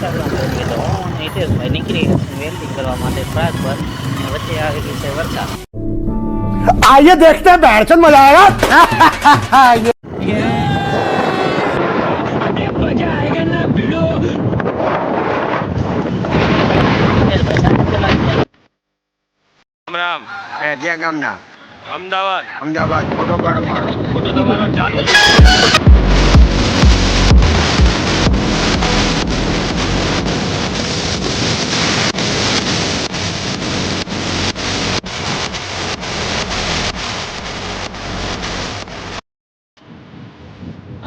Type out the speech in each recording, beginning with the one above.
તો હું હિતેશભાઈ નીકળી વેલ્ડિંગ કરવા માટે ટ્રાક પર અને વચ્ચે આવેલી છે વરસાદ. आइए देखते हैं बैठचंद मजा आएगा. રામ રામ. જ્યાં ગામના અમદાવાદ. અમદાવાદ ફોટો પાડો મારો. ફોટો તમારો ચાલુ છે.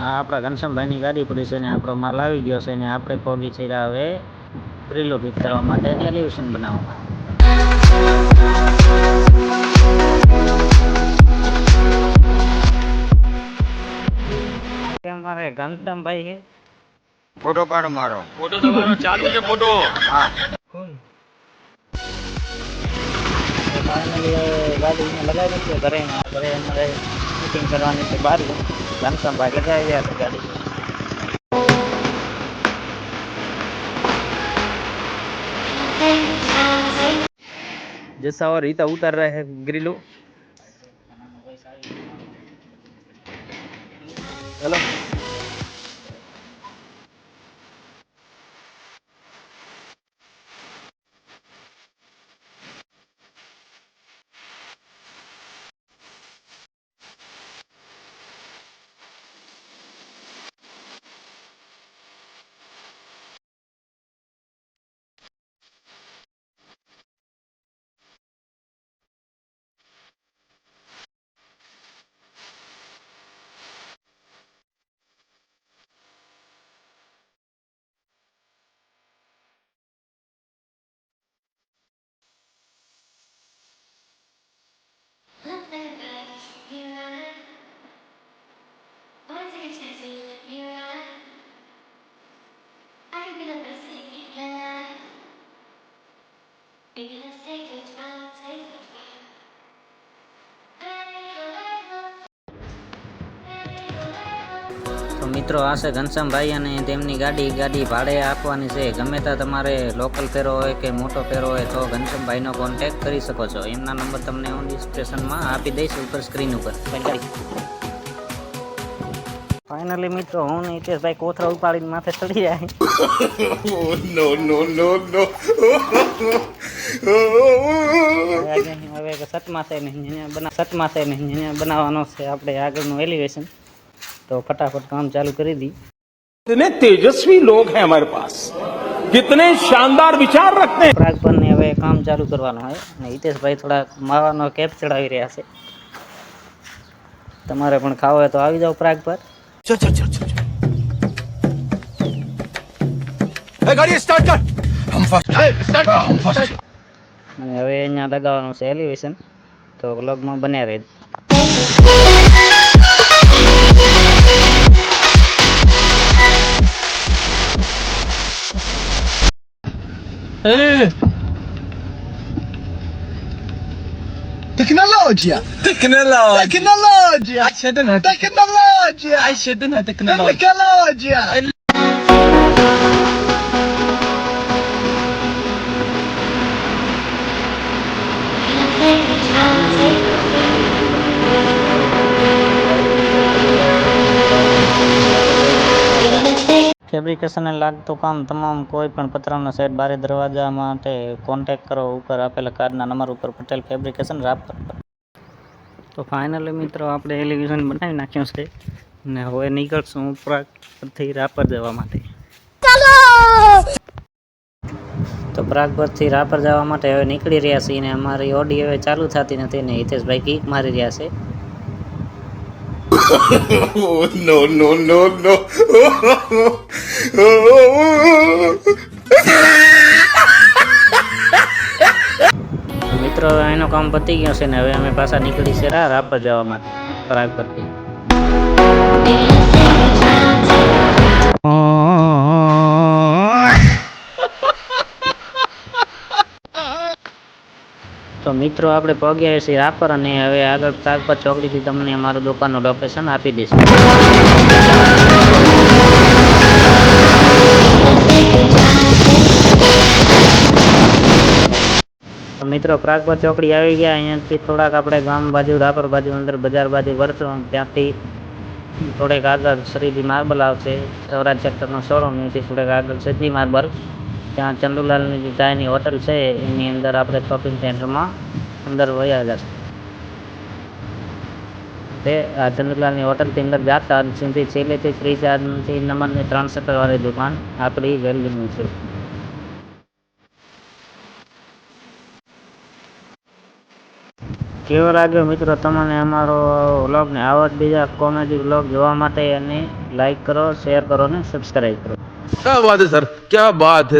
આ આપણા ઘનશ્યામભાઈની ગાડી પડી છે ને આપણો માલ આવી ગયો છે ને આપણે પહોંચી છે હવે ગ્રીલો ફિટ કરવા માટે એલિવેશન બનાવવા. મારે ઘનશ્યામભાઈ છે. ફોટો પાડો મારો. ફોટો તમારો ચાલુ છે. ફોટો હા. ફાઇનલી ગાડી લગાવી છે ઘરે અમારે ફિટિંગ કરવાની છે બહાર. ઘનશ્યામભાઈ લગાવી રહ્યા છે ગાડી. जैसा और रीता उतर रहा है ग्रिलो. हेलो તો મિત્રો આ છે ઘનશ્યામભાઈ અને તેમની ગાડી ભાડે આપવાની છે. ગમે ત્યાં તમારે લોકલ ફેરો હોય કે મોટો ફેરો હોય તો ઘનશ્યામભાઈનો કોન્ટેક્ટ કરી શકો છો. એમના નંબર તમને હું ડિસ્ક્રિપ્શનમાં આપી દઈશ ઉપર સ્ક્રીન ઉપર. ફાઇનલી મિત્રો હું ને હિતેશભાઈ કોથળા ઉપાડીને માથે ચડી જાય. હવે સતમા છે ને બનાવવાનો છે આપણે આગળનું એલિવેશન. तो फटाफट काम चालू कर दी. कितने तेजस्वी लोग हैं हमारे पास, कितने शानदार विचार रखते हैं. प्राग पर ने હવે કામ ચાલુ કરવાનું છે અને હિતેશભાઈ થોડા માવાનો કેપ ચડાવી રહ્યા છે. તમારે પણ ખાવો હોય તો આવી જાવ પ્રાગ પર. चल चल चल चल. ए गाड़ी स्टार्ट कर. हम फर्स्ट. हम फर्स्ट. અને હવે અહીંયા લગાવવાનું છે એલિવેશન. તો વ્લોગમાં બન્યા રહેજો. Tecnologia. Tecnologia. Tecnologia. ફેબ્રિકેશનને લાગતું કામ તમામ કોઈ પણ પતરાનો સેટ બારે દરવાજા માટે કોન્ટેક્ટ કરો ઉપર આપેલા કાર્ડના નંબર ઉપર પટેલ ફેબ્રિકેશન રાપર પર. તો ફાઇનલી મિત્રો આપણે એલિવેશન બનાવી નાખ્યું છે ને હવે નીકળશું ઉપરથી રાપર જવા માટે. તો પ્રાગ પરથી રાપર જવા માટે હવે નીકળી રહ્યા છીએ ને અમારી ઓડી હવે ચાલુ થતી નથી ને હિતેશભાઈ કીક મારી રહ્યા છે. No, no, no, no. મિત્રો હવે એનું કામ પતી ગયું છે ને હવે અમે પાછા નીકળી છે રાપર જવા માટે પ્રાગ પરથી. તો મિત્રો આપણે પહોંચ્યા છીએ રાપર અને હવે આગળ પ્રાગપર ચોકડીથી તમને અમારું દુકાનનું લોકેશન આપી દઈશું. મિત્રો પ્રાગપર ચોકડી આવી ગયા. અહીંયાથી થોડાક આપણે ગામ બાજુ રાપર બાજુ અંદર બજાર બાજુ વળશું. ત્યાંથી થોડેક આગળ શ્રીજી માર્બલ આવશે, સ્વરાજ સેક્ટરનો શોરૂમ. એથી થોડેક આગળ શ્રીજી માર્બલ, ત્યાં ચંદુલાલની જે ચાયની હોટલ છે એની અંદર આપણે શોપિંગ સેન્ટરમાં અંદર વયા જશે. તે આ ચંદુલાલની હોટલથી અંદર જાતા સીધી છેલ્લેથી શ્રી 4 નંબરની 3 શટરવાળી દુકાન આપણી વેલ્યુની છે. કેવો લાગ્યો મિત્રો તમને અમારો વ્લોગ ને? આવો જ બીજા કોમેડી વ્લોગ જોવા માટે અને લાઈક કરો, શેર કરો ને સબસ્ક્રાઈબ કરો. क्या बात है सर, क्या बात है.